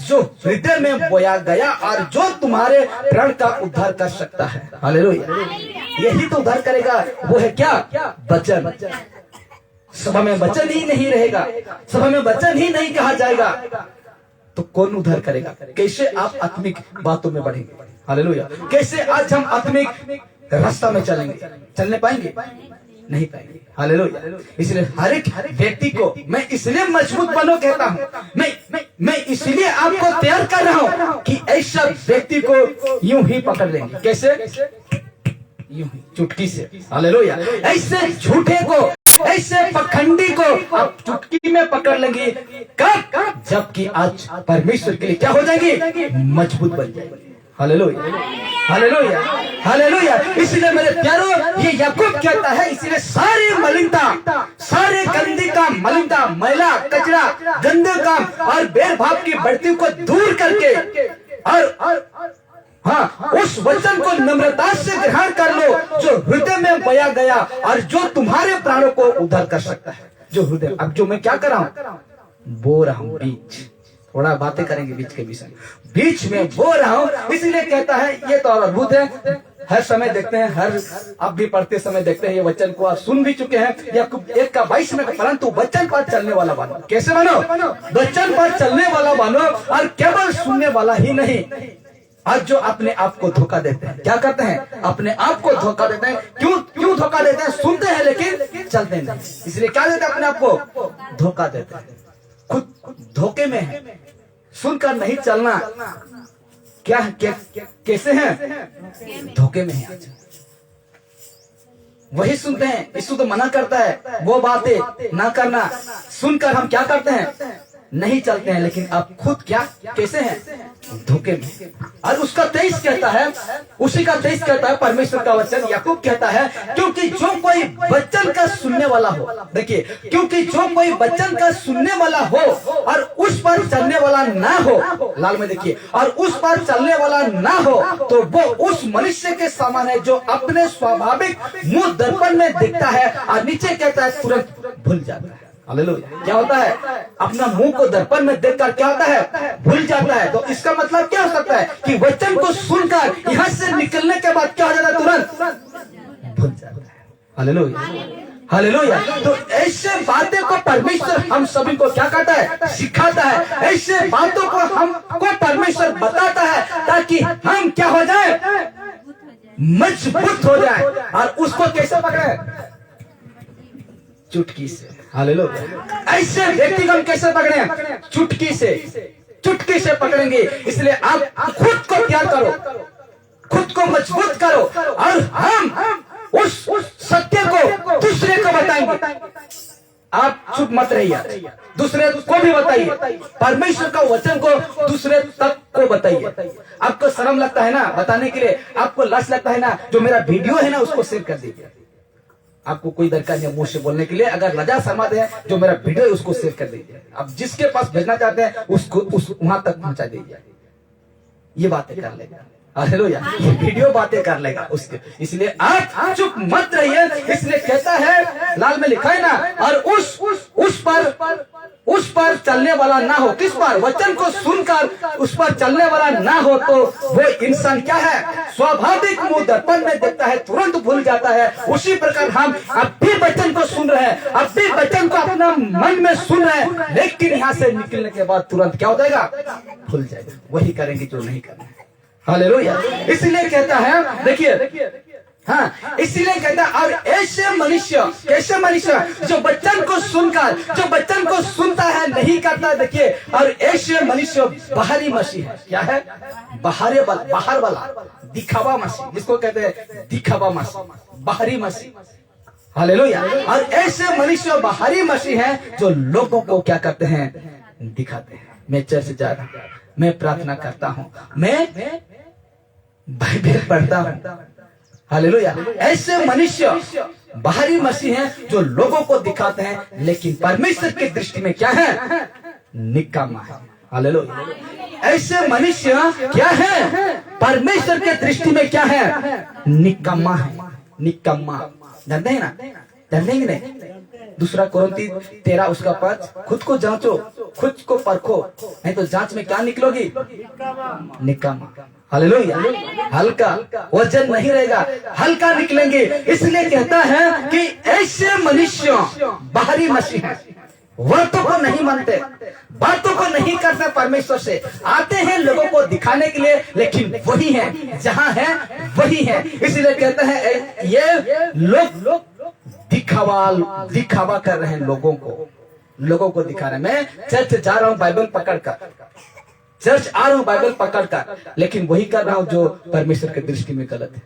जो हृदय में बोया गया और जो तुम्हारे प्राण का उद्धार कर सकता है। हालेलुया। यही तो उद्धार करेगा, वो है क्या? वचन। सभा में वचन ही नहीं रहेगा, सभा में वचन ही नहीं कहा जाएगा, तो कौन उद्धार करेगा? कैसे आप आत्मिक बातों में बढ़ेंगे? हालेलुया। कैसे आज हम आत्मिक रास्ता में चलने पाएंगे? नहीं पाएंगे। हालेलुया। इसलिए हर एक व्यक्ति को मैं इसलिए मजबूत बनो कहता हूँ, मैं इसलिए आपको तैयार कर रहा हूँ कि ऐसा व्यक्ति को यूं ही पकड़ लेंगे। कैसे? यूं ही, चुटकी से। हालेलुया। ऐसे झूठे को, ऐसे पखंडी को आप चुटकी में पकड़ लेंगे। कब? जबकि आज परमेश्वर के लिए क्या हो जाएंगे? मजबूत बन जाएंगे। Hallelujah, hallelujah, hallelujah. इसलिए मेरे प्यारो, ये याकूब कहता है, इसलिए सारी मलिनता, सारे गंदी काम, मलिनता, मैला, कचरा, गंदे काम और भेदभाव की बढ़ती को दूर करके और हाँ, उस वचन को नम्रता से ग्रहण कर लो जो हृदय में बया गया और जो तुम्हारे प्राणों को उद्धार कर सकता है। जो हृदय, अब जो मैं क्या कर रहा हूँ? बो रहा हूँ बीच। थोड़ा बातें करेंगे बीच के विषय, बीच में बो रहा हूँ। इसीलिए कहता है, ये तो और अद्भुत है। हर समय देखते हैं, हर आप भी पढ़ते समय देखते हैं, ये वचन को आप सुन भी चुके हैं। याकूब 1:22 में, परंतु वचन पर चलने वाला बनो। कैसे बनो? वचन पर चलने वाला बनो, और केवल सुनने वाला ही नहीं। आज जो अपने आप को धोखा देते हैं, क्या करते हैं? अपने आप को धोखा देते हैं। क्यों धोखा देते हैं? सुनते हैं लेकिन चलते नहीं। इसलिए क्या देते हैं? अपने आप को धोखा देते हैं। खुद धोखे में है, सुनकर नहीं चलना। क्या कैसे हैं? धोखे में है। आज वही सुनते हैं। यीशु तो मना करता है वो बातें ना करना। सुनकर हम क्या करते हैं? नहीं चलते हैं। लेकिन आप खुद क्या कैसे हैं? धोखे में। और उसका 23 कहता है, उसी का 23 कहता है परमेश्वर का वचन। याकूब कहता है, क्योंकि जो कोई वचन का सुनने वाला हो, देखिए, क्योंकि जो कोई वचन का सुनने वाला हो और उस पर चलने वाला ना हो, लाल में देखिए, और उस पर चलने वाला ना हो, तो वो उस मनुष्य के समान है जो अपने स्वाभाविक मुंह दर्पण में दिखता है और नीचे कहता है तुरंत भूल जाता है। हालेलुया। क्या होता है? अपना मुंह को दर्पण में देखकर क्या होता है? भूल जाता है। तो इसका मतलब क्या हो सकता है? कि वचन को सुनकर यहाँ से निकलने के बाद क्या हो जाता है? तुरंत भूल जाता है। Hallelujah, hallelujah. तो ऐसे बातें को परमेश्वर हम सभी को क्या करता है? सिखाता है। ऐसे बातों को हमको परमेश्वर बताता है ताकि हम क्या हो जाए? मजबूत हो जाए। और उसको कैसे पकड़े? चुटकी से। हालेलुया। ऐसे व्यक्ति को हम कैसे पकड़े? चुटकी से, चुटकी से पकड़ेंगे। इसलिए आप खुद को तैयार करो, खुद को मजबूत करो, और हम उस सत्य को दूसरे को बताएंगे। आप चुप मत रहिए, दूसरे को भी बताइए। परमेश्वर का वचन को दूसरे तक को बताइए। आपको शर्म लगता है ना बताने के लिए, आपको लाज लगता है ना, जो मेरा वीडियो है ना उसको शेयर कर दीजिए। आपको कोई दरकार नहीं मुंह से बोलने के लिए। अगर लजा शर्माते हैं, जो मेरा वीडियो है उसको शेयर कर दीजिए। आप जिसके पास भेजना चाहते हैं उसको वहां तक पहुंचा दीजिए। ये बातें कर लेगा। हालेलुया। ये वीडियो बातें कर लेगा उसके। इसलिए आप चुप मत रहिए। इसलिए कहता है, लाल में लिखा है ना, और उस पर चलने वाला ना हो। किस पर? वचन को सुनकर उस पर चलने वाला ना हो, तो वो इंसान क्या है? स्वाभाविक मुंह दर्पण में देखता है, तुरंत भूल जाता है। उसी प्रकार हम अब भी वचन को सुन रहे हैं, अब भी वचन को अपना मन में सुन रहे हैं, लेकिन यहाँ से निकलने के बाद तुरंत क्या हो जाएगा? भूल जाएगा। वही करेंगे जो नहीं करना है। हालेलुया। इसलिए कहता है, देखिए, हाँ, इसीलिए कहता है, और ऐसे मनुष्य, कैसे मनुष्य? जो वचन को सुनकर, जो वचन को सुनता है नहीं करता। देखिए, और ऐसे मनुष्य बाहरी मसीह है। क्या है? बाहर वाला दिखावा मसीह, जिसको कहते हैं दिखावा मसीह, बाहरी मसीह। हालेलुया। और ऐसे मनुष्य बाहरी मसीह है जो लोगों को क्या करते हैं? दिखाते हैं। मैं चर्च जा रहा हूं, मैं प्रार्थना करता हूँ, मैं बाइबल पढ़ता हूँ। हालेलुया। ऐसे मनुष्य बाहरी मसीह हैं जो लोगों को दिखाते हैं, लेकिन परमेश्वर की दृष्टि में क्या है? निकम्मा है। हालेलुया। ऐसे मनुष्य क्या है? परमेश्वर के दृष्टि में क्या है? निकम्मा है। निकम्मा। जानते हैं ना? जानते हैं नहीं? दूसरा कोरिन्थी 13 उसका 5, खुद को जांचो, खुद को परखो, नहीं तो जांच में क्या निकलोगी? निकम्मा। हालेलुया। हल्का वजन नहीं रहेगा, हल्का निकलेंगे। इसलिए कहता है कि ऐसे मनुष्य बाहरी मसीह है। बातों को नहीं मानते, बातों को नहीं करते परमेश्वर से, आते हैं लोगों को दिखाने के लिए, लेकिन वही है जहां है वही है। इसलिए कहते हैं ये लोग दिखावा कर रहे हैं, लोगों को दिखा रहे हैं। मैं चर्च जा रहा हूं बाइबल पकड़कर, चर्च आ रहा हूं बाइबल पकड़कर, लेकिन वही कर रहा हूं जो परमेश्वर की दृष्टि में गलत है।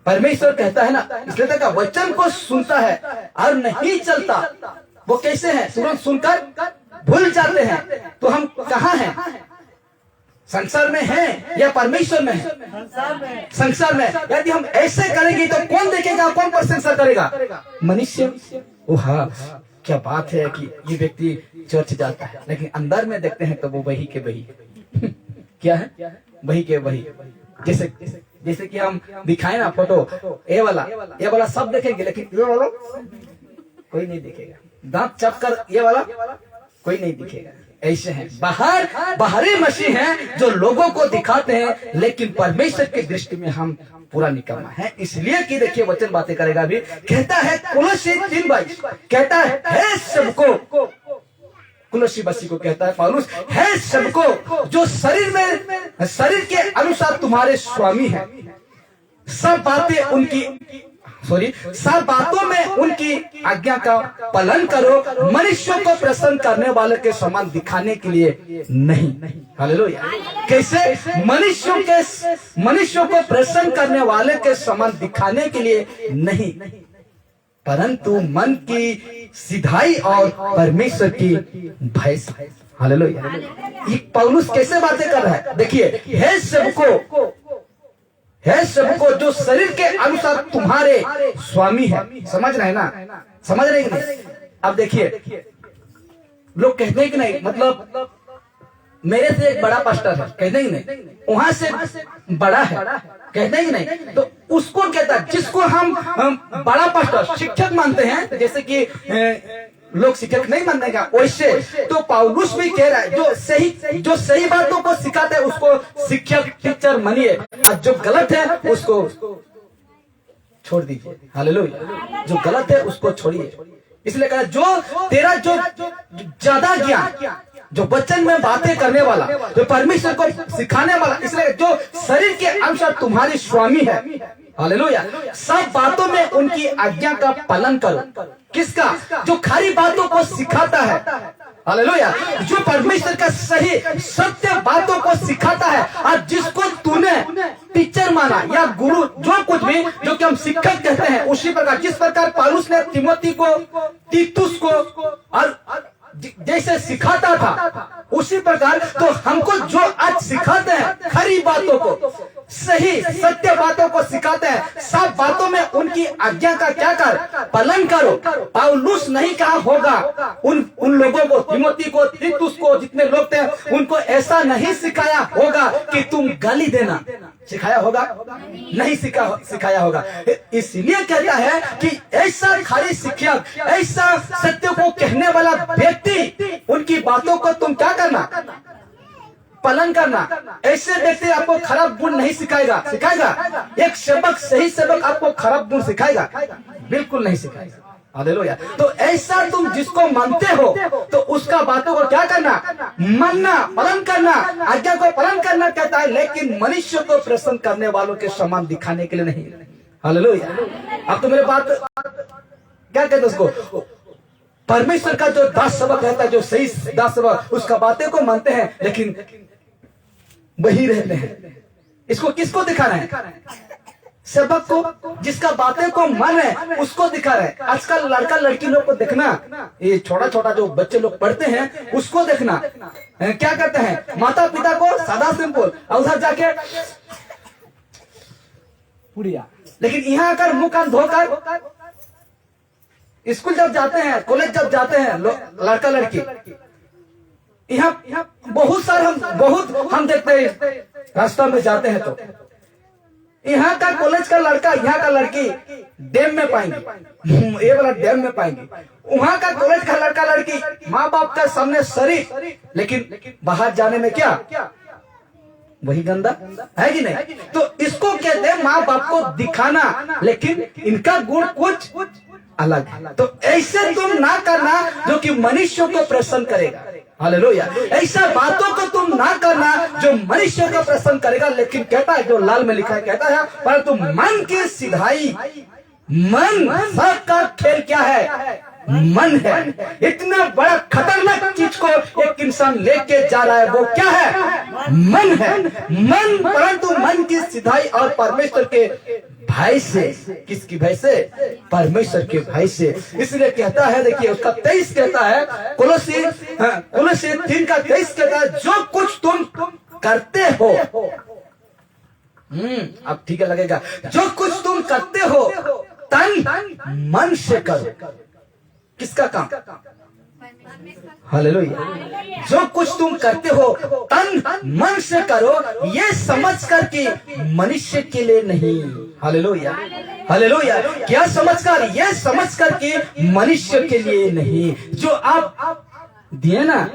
परमेश्वर कहता है ना, इसलिए देखा वचन को सुनता है और नहीं चलता, वो कैसे है? तुरंत सुनकर भूल जाते हैं। तो हम कहाँ हैं? संसार में हैं या परमेश्वर में है? संसार में। यदि हम ऐसे करेंगे तो कौन देखेगा, कौन प्रशंसा करेगा? मनुष्य। ओ हाँ, क्या बात है कि ये व्यक्ति चर्च जाता है, लेकिन अंदर में देखते हैं तो वो वही के वही क्या है? वही के वही। जैसे कि हम दिखाए ना फोटो, ये वाला सब देखेंगे, लेकिन ये वाला कोई नहीं दिखेगा। दांत चपकर ये वाला कोई नहीं दिखेगा। ऐसे हैं बाहरी मसीह हैं जो लोगों को दिखाते हैं, लेकिन परमेश्वर की दृष्टि में हम पूरा निकम्मा है। इसलिए कि देखिए वचन बातें करेगा अभी, कहता है कुलसी 3:22 कहता है सबको, कुलसी बसी को कहता है पौलुस, है सबको जो शरीर के अनुसार तुम्हारे स्वामी है, सब बातों में उनकी आज्ञा का पालन करो, मनुष्यों को प्रसन्न करने वाले के समान दिखाने के लिए नहीं। हालेलुया। कैसे? मनुष्यों को प्रसन्न करने वाले के समान दिखाने के लिए नहीं, परंतु मन की सिधाई और परमेश्वर की भय से। हालेलुया। ये पौलुस कैसे बातें कर रहा है? देखिए, है सबको जो शरीर के अनुसार तुम्हारे स्वामी है। समझ रहे ना? समझ रहे कि नहीं? अब देखिए, लोग कहते हैं कि नहीं, मतलब मेरे से एक बड़ा पास्टर है, कहते हैं कि नहीं, वहां से बड़ा है, कहते हैं कि नहीं, तो उसको कहता है, जिसको हम बड़ा पास्टर शिक्षक मानते हैं, जैसे कि लोग शिक्षक नहीं मानने का, वैसे तो पौलुस भी कह रहा है जो सही बातों को सिखाते हैं उसको शिक्षक टीचर मानिए, और जो गलत है उसको छोड़ दीजिए। हालेलुया। जो गलत है उसको छोड़िए। इसलिए कहा जो तेरा जो ज्यादा ज्ञान, जो वचन में बातें करने वाला, जो परमेश्वर को सिखाने वाला, इसलिए जो शरीर के अनुसार तुम्हारी स्वामी है। हालेलुया। सब बातों में उनकी आज्ञा का पालन करो। किसका? जो खरी बातों को सिखाता है। हालेलुया। जो परमेश्वर का सही सत्य बातों को सिखाता है, और जिसको तूने टीचर माना या गुरु, जो कुछ भी जो कि हम शिक्षक कहते हैं, उसी प्रकार जिस प्रकार पौलुस ने तिमोथी को, तीतुस को और जैसे सिखाता था, उसी प्रकार तो हमको जो आज सिखाते हैं खरी बातों को, सही सत्य बातों को सिखाते हैं, सब बातों में उनकी आज्ञा का क्या कर? पालन करो। पौलुस नहीं कहा होगा उन लोगों को, तिमोथी को, तीतुस को, जितने लोग थे उनको ऐसा नहीं सिखाया होगा कि तुम गाली देना। सिखाया होगा? नहीं सिखाया होगा। इसलिए कहता है कि ऐसा खाली शिक्षक, ऐसा सत्य को कहने वाला व्यक्ति, उनकी बातों को तुम क्या करना? पालन करना। ऐसे व्यक्ति आपको खराब गुण नहीं सिखाएगा। एक सेवक, सही सेवक आपको खराब गुण सिखाएगा? बिल्कुल नहीं सिखाएगा। हालेलुया। तो ऐसा तुम जिसको मानते हो तो उसका बातों को क्या करना? मानना, पालन करना, आज्ञा को पालन करना कहता है, लेकिन मनुष्य को प्रसन्न करने वालों के समान दिखाने के लिए नहीं। हालेलुया। अब तो मेरे बात क्या कहते उसको? परमेश्वर का जो दास सेवक रहता है, जो सही दास सेवक, उसका बातें को मानते हैं, लेकिन वही रहते हैं। इसको किसको दिखा रहे हैं? सेवक को, जिसका बातें को मान है उसको दिखा रहे हैं। आजकल लड़का लड़की लोग को देखना, ये छोटा जो बच्चे लोग पढ़ते हैं उसको देखना, क्या करते हैं? माता पिता को सादा सिंपल, और उधर जाके पुड़िया। लेकिन यहाँ आकर मुंह कान धोकर स्कूल जब जाते हैं, कॉलेज जब जाते हैं लड़का लड़की, यहाँ बहुत हम देखते हैं, रास्ता में जाते हैं तो यहाँ का कॉलेज का लड़का, यहाँ का लड़की डैम में पाएंगे, ये वाला डैम में पाएंगे। वहाँ का कॉलेज का लड़का लड़की माँ बाप का सामने शरीफ, लेकिन बाहर जाने में क्या? वही गंदा है कि नहीं? तो इसको कहते हैं माँ बाप को दिखाना, लेकिन इनका गुण कुछ अलग है। तो ऐसे तुम ना करना जो कि मनुष्यों को प्रसन्न करेगा। हालेलुया। ऐसा बातों को तुम ना करना जो मनुष्य को प्रसन्न करेगा, लेकिन कहता है, जो लाल में लिखा है, कहता है परंतु मन की सिधाई, मन सबका खेल क्या है? मन है। इतना बड़ा खतरनाक चीज को एक इंसान लेके जा रहा है, वो क्या है? मन है। मन, परंतु मन की सिधाई और परमेश्वर के भाई से, किसकी भाई से? परमेश्वर के भाई से। इसलिए कहता है, देखिए उसका 23 कहता है, कोलोसी 3:23 कहता है, जो कुछ तुम करते हो, अब ठीक है लगेगा, जो कुछ तुम करते हो तन मन से करो। किसका काम? हालेलुया। जो कुछ तुम करते हो तन मन से करो, ये समझ कर कि मनुष्य के लिए नहीं। Hallelujah, hallelujah. क्या समझकर? ये समझकर कि मनुष्य के लिए नहीं। जो आप दिए ना,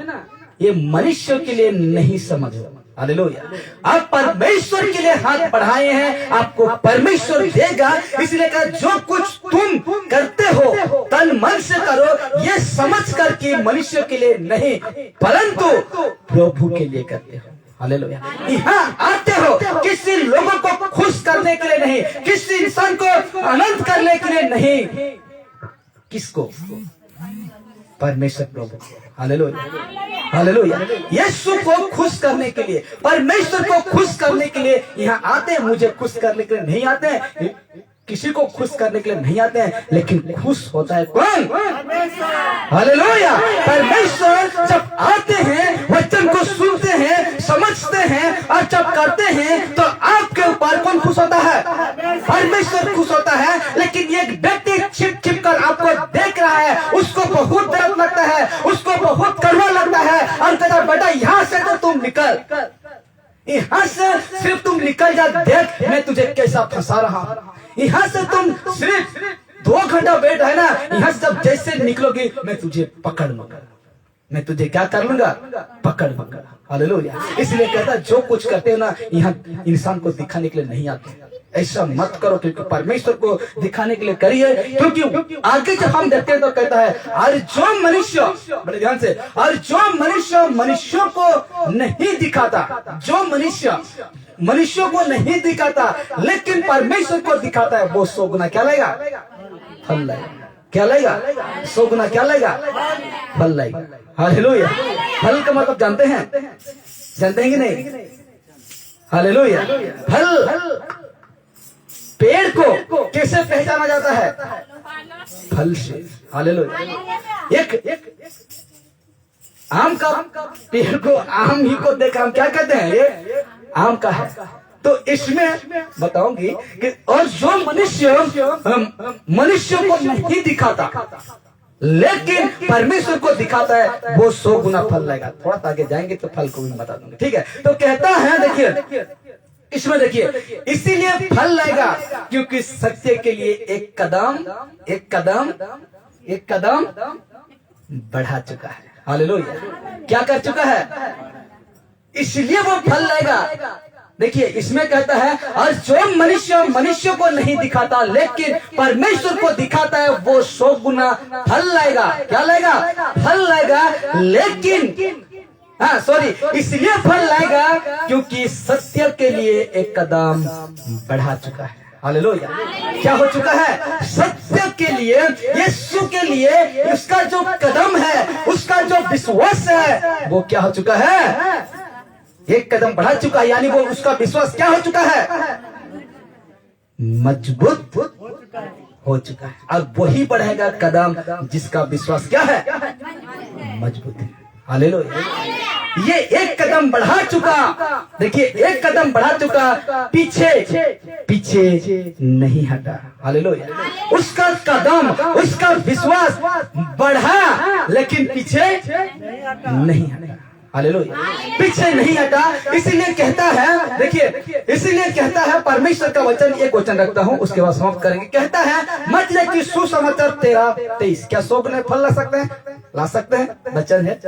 ये मनुष्य के लिए नहीं समझो। हालेलुया। आप परमेश्वर के लिए हाथ बढ़ाए हैं, आपको परमेश्वर देगा। इसलिए कहा, जो कुछ तुम करते हो तन मन से करो, ये समझ कर कि मनुष्य के लिए नहीं, परंतु प्रभु के लिए करते हो। हालेलुया। यहाँ आते हो किसी लोगों को खुश करने के लिए नहीं, किसी इंसान को आनंद करने के लिए नहीं। किसको? परमेश्वर प्रभु। Hallelujah, hallelujah. यीशु को खुश करने के लिए, परमेश्वर को खुश करने के लिए यहाँ आते हैं। मुझे खुश करने के लिए नहीं आते हैं, किसी को खुश करने के लिए नहीं आते हैं, लेकिन खुश होता है कौन? हालेलुया। परमेश्वर जब आते हैं, वचन को सुनते हैं, समझते हैं और जब करते हैं, तो आपके ऊपर कौन खुश होता है? परमेश्वर खुश होता है। लेकिन एक व्यक्ति छिप छिप कर आपको देख रहा है, उसको बहुत दर्द लगता है, उसको बहुत कड़वा लगता है और कहता है, बेटा यहाँ से तो तुम निकल, यहाँ से सिर्फ तुम निकल जा, देख मैं तुझे कैसा फंसा रहा हूँ। यहाँ से तुम सिर्फ 2 घंटा वेट है ना, यहाँ से जब जैसे निकलोगे मैं तुझे पकड़ लूंगा, मैं तुझे क्या कर लूंगा? पकड़ लूंगा। हालेलुया। इसलिए कहता है, जो कुछ करते हो ना, यहाँ इंसान को दिखाने के लिए नहीं आते। ऐसा मत करो, क्योंकि परमेश्वर को दिखाने के लिए करिए। क्योंकि आगे जब हम देखते हैं तो कहता है, और जो मनुष्य, बड़े ध्यान से, और जो मनुष्य मनुष्यों को नहीं दिखाता, जो मनुष्य मनुष्यों को नहीं दिखाता लेकिन परमेश्वर को दिखाता है, वो 100 गुना क्या लेगा? फल लेगा। क्या लेगा? 100 गुना क्या लेगा? फल लेगा। हालेलुया। फल का मतलब जानते हैं? जानते हैं कि नहीं? हालेलुया। फल, पेड़ को कैसे पहचाना जाता है? फल से। हालेलुया। एक आम का पेड़ को, आम ही को देखा, हम क्या कहते हैं? ये आम का है। तो इसमें बताऊंगी कि और जो मनुष्य को नहीं दिखाता लेकिन परमेश्वर को दिखाता है, वो 100 गुना फल लाएगा। थोड़ा सा आगे जाएंगे तो फल को भी बता दूंगा, ठीक है? तो कहता है, देखिए इसमें, देखिए, इसीलिए फल लाएगा क्योंकि सत्य के लिए एक कदम बढ़ा चुका है। हालेलुया। क्या कर चुका है? इसलिए वो फल लाएगा। देखिए इसमें कहता है, और जो मनुष्य को नहीं दिखाता लेकिन परमेश्वर को दिखाता है, वो 100 गुना फल लाएगा। क्या लाएगा? फल लाएगा। लेकिन इसलिए फल लाएगा क्योंकि सत्य के लिए एक कदम बढ़ा चुका है। हालेलुया। क्या हो चुका है? सत्य के लिए, यीशु के लिए उसका जो कदम है, उसका जो विश्वास है, वो क्या हो चुका है? एक कदम बढ़ा चुका है। यानी वो उसका विश्वास क्या हो चुका है? मजबूत हो चुका है। अब वही बढ़ेगा कदम जिसका विश्वास क्या है? मजबूत है। हालेलुया। ये एक कदम बढ़ा चुका, देखिए एक कदम बढ़ा चुका, पीछे नहीं हटा। हालेलुया। उसका कदम, उसका विश्वास बढ़ा लेकिन पीछे नहीं हटा। हालेलुया। पीछे नहीं हटा। इसीलिए कहता है, देखिए इसीलिए कहता है, परमेश्वर का वचन, एक वचन रखता हूं उसके बाद समाप्त करेंगे। कहता है, मतलब कि सुसमाचार 13:23, क्या 100 गुना फल ला सकते हैं? ला सकते हैं। वचन है,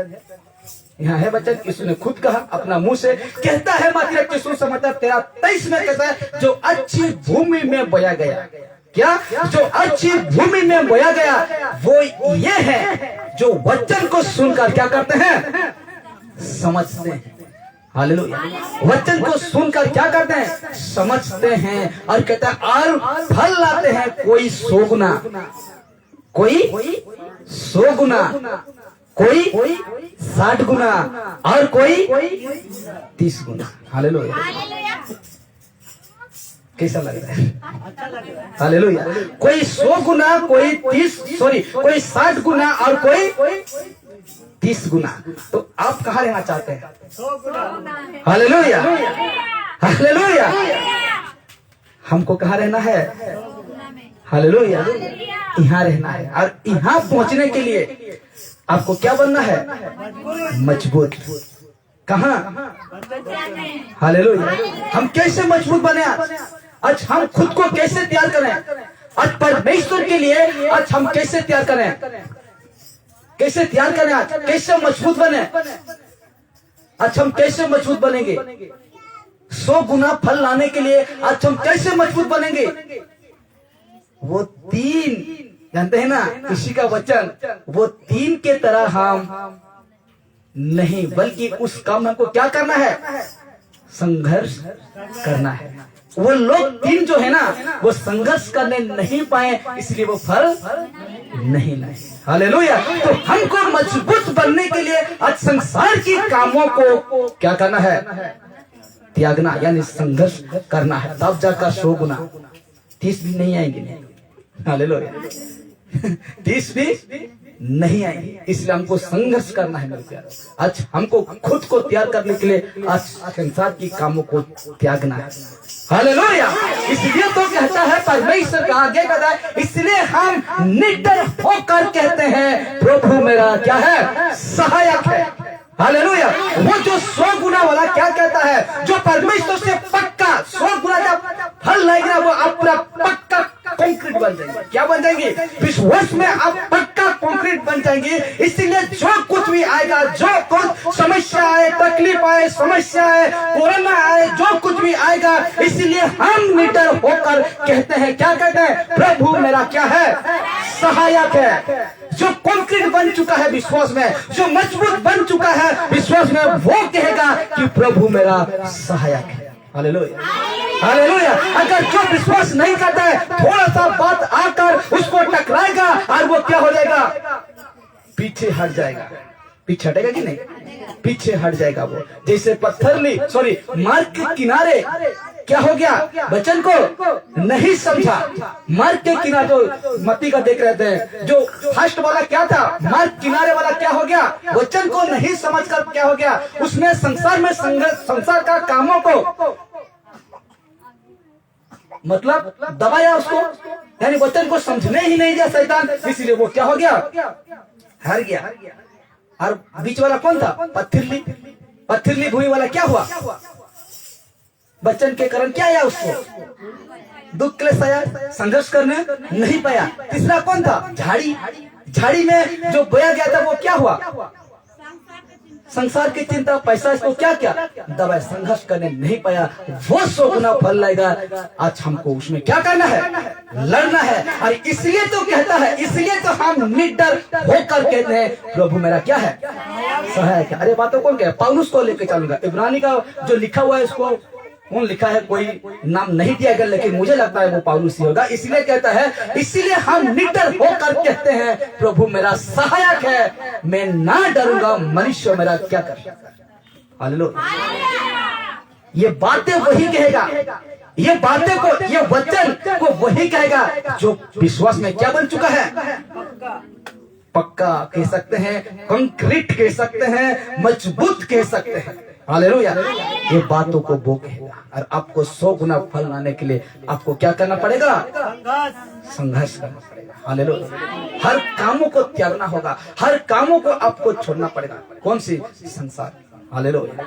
यहाँ है वचन, इसने खुद कहा अपना मुंह से। कहता है मतलब कि सुसमाचार 13:23 में कहता है, जो अच्छी भूमि में बोया गया, क्या? जो अच्छी भूमि में बोया गया वो ये है जो वचन को सुनकर क्या करते हैं? समझते हैं। हालेलुया। वचन को सुनकर क्या करते हैं? समझते हैं और कहते हैं और फल लाते हैं, कोई 100 गुना, कोई 100 गुना, कोई 60 गुना और कोई 30 गुना। हालेलुया। कैसा लग रहा है? हालेलुया। कोई 100 गुना, कोई 60 गुना और कोई 30 गुना। तो आप कहाँ रहना चाहते हैं? Hallelujah, hallelujah. हमको कहाँ रहना है? हालेलुया, यहाँ रहना है। और यहाँ पहुंचने के लिए आपको क्या बनना है? मजबूत। कहाँ? हालेलुया। हम कैसे मजबूत बने? आज हम खुद को कैसे तैयार करें? आज परमेश्वर के लिए आज हम कैसे तैयार करें? कैसे तैयार करें? आज कैसे मजबूत बने? आज हम कैसे मजबूत बनेंगे? 100 गुना फल लाने के लिए आज हम कैसे मजबूत बनेंगे? वो 3 जानते हैं ना, इसी का वचन, वो 3 के तरह हम नहीं, बल्कि उस काम में हमको क्या करना है? संघर्ष करना है। वो लोग 3 जो है ना, वो संघर्ष करने नहीं पाए, इसलिए वो फल नहीं लाए। हालेलुया। तो हमको मजबूत बनने के लिए आज संसार की कामों को क्या करना है? त्यागना, यानी संघर्ष करना है। तब जाकर 100 गुना, 30 भी नहीं आएंगे। हालेलुया। 30 भी नहीं आएंगे, इसलिए हमको संघर्ष करना है मेरे प्यारे। आज हमको खुद को तैयार करने के लिए आज संसार की कामों को त्यागना है। हालेलुया। इसलिए तो कहता है परमेश्वर का आगे कहता है, इसलिए हम निडर होकर कहते हैं प्रभु मेरा क्या है? सहायक है। हालेलुया। वो जो 100 गुना वाला क्या कहता है? जो परमेश्वर से पक्का 100 गुना जब फल लाएगा वो आप पूरा पक्का कंक्रीट बन जाएंगे। क्या बन जाएंगे? विश्वास में आप पक्का कंक्रीट बन जाएंगे। इसीलिए जो कुछ भी आएगा, जो कुछ समस्या आए, तकलीफ आए, समस्या आए, कोरोना आए, जो कुछ भी आएगा, इसीलिए हम निडर होकर कहते हैं, क्या कहते हैं? प्रभु मेरा क्या है? सहायक है। जो कंक्रीट बन चुका है विश्वास में, जो मजबूत बन चुका है विश्वास में, वो कहेगा कि प्रभु मेरा सहायक है। Hallelujah, hallelujah. अगर जो विश्वास नहीं करता है, थोड़ा सा बात आकर उसको टकराएगा और वो क्या हो जाएगा? पीछे हट जाएगा। पीछे हटेगा कि नहीं? पीछे हट जाएगा वो। जैसे मार्ग के किनारे क्या हो गया? वचन को नहीं समझा। मार्ग के किनारे जो मत्ती का देख रहे थे, जो फर्स्ट वाला क्या था? मार्ग किनारे वाला क्या हो गया? वचन को नहीं समझकर क्या हो गया? उसने संसार में संसार का कामों को मतलब दबाया उसको, यानी वचन को समझने ही नहीं दिया शैतान। इसीलिए वो क्या हो गया? हार गया। और बीच वाला कौन था? पत्थरीली भूमि वाला क्या हुआ? वचन के कारण क्या आया? उसको दुख क्लेश आया, संघर्ष करने नहीं पाया। तीसरा कौन था? झाड़ी में जो बोया गया था वो क्या हुआ? संसार की चिंता, पैसा, इसको क्या दबाया, संघर्ष करने नहीं पाया। वो 100 गुना फल लाएगा। आज हमको उसमें क्या करना है? लड़ना है। और इसलिए तो कहता है, इसलिए तो हम निडर होकर कहते हैं प्रभु मेरा क्या है? सहायक है। अरे बातों कौन कहे? पौलुस को लेकर चलूंगा। इब्रानी का जो लिखा हुआ है, इसको कौन लिखा है? कोई नाम नहीं दिया गया, लेकिन मुझे लगता है वो पौलुस ही होगा। इसलिए कहता है, इसलिए हम निडर होकर कहते हैं प्रभु मेरा सहायक है, मैं ना डरूंगा, मनुष्य मेरा क्या कर। हालेलुया। ये बातें वही कहेगा, ये बातें को, ये वचन को वही कहेगा जो विश्वास में क्या बन चुका है? पक्का कह सकते हैं, कंक्रीट कह सकते हैं, मजबूत कह सकते हैं। हालेलुया। ये बातों को वो कहेगा। और आपको 100 गुना फल लाने के लिए आपको क्या करना पड़ेगा? संघर्ष करना पड़ेगा। हालेलुया। हर कामों को त्यागना होगा, हर कामों को आपको छोड़ना पड़ेगा। कौन सी? संसार। Hallelujah,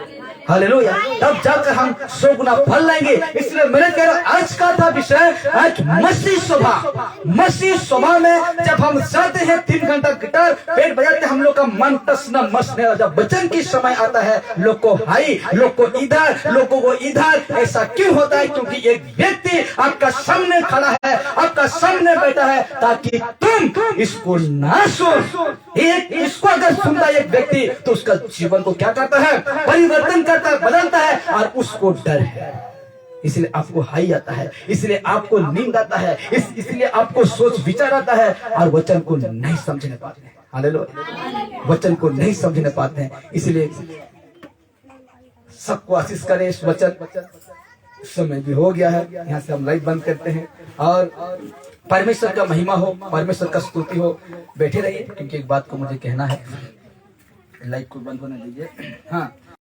hallelujah. तब जाकर हम 100 गुना फल लाएंगे। इसलिए मैंने कह रहा, आज का था विषय, आज मसीह सभा। मसीह सभा में जब हम जाते हैं 3 घंटा गिटार पेट बजाते, हम लोग का मन टस न मस नहीं। और जब वचन की समय आता है, लोग को हाई, लोग को इधर, लोगों को इधर। ऐसा क्यों होता है? क्योंकि एक व्यक्ति आपका सामने खड़ा है, आपका हमारा सामने बैठा है ताकि तुम इसको ना सुन। एक इसको अगर सुनता एक व्यक्ति तो उसका जीवन को क्या करता है, परिवर्तन करता है, बदलता है, और उसको डर है, इसलिए आपको हाई आता है, इसलिए आपको नींद आता है, इसलिए आपको सोच विचार आता है, और वचन को नहीं समझने पाते हैं। हालेलुया, वचन को नहीं समझने पाते हैं। इसलिए सबको आशीष करें इस वचन। समय भी हो गया है, यहाँ से हम लाइट बंद करते हैं, और परमेश्वर का महिमा हो, परमेश्वर का स्तुति हो। बैठे रहिए, क्योंकि एक बात को मुझे कहना है। लाइट को बंद होने दीजिए। हाँ,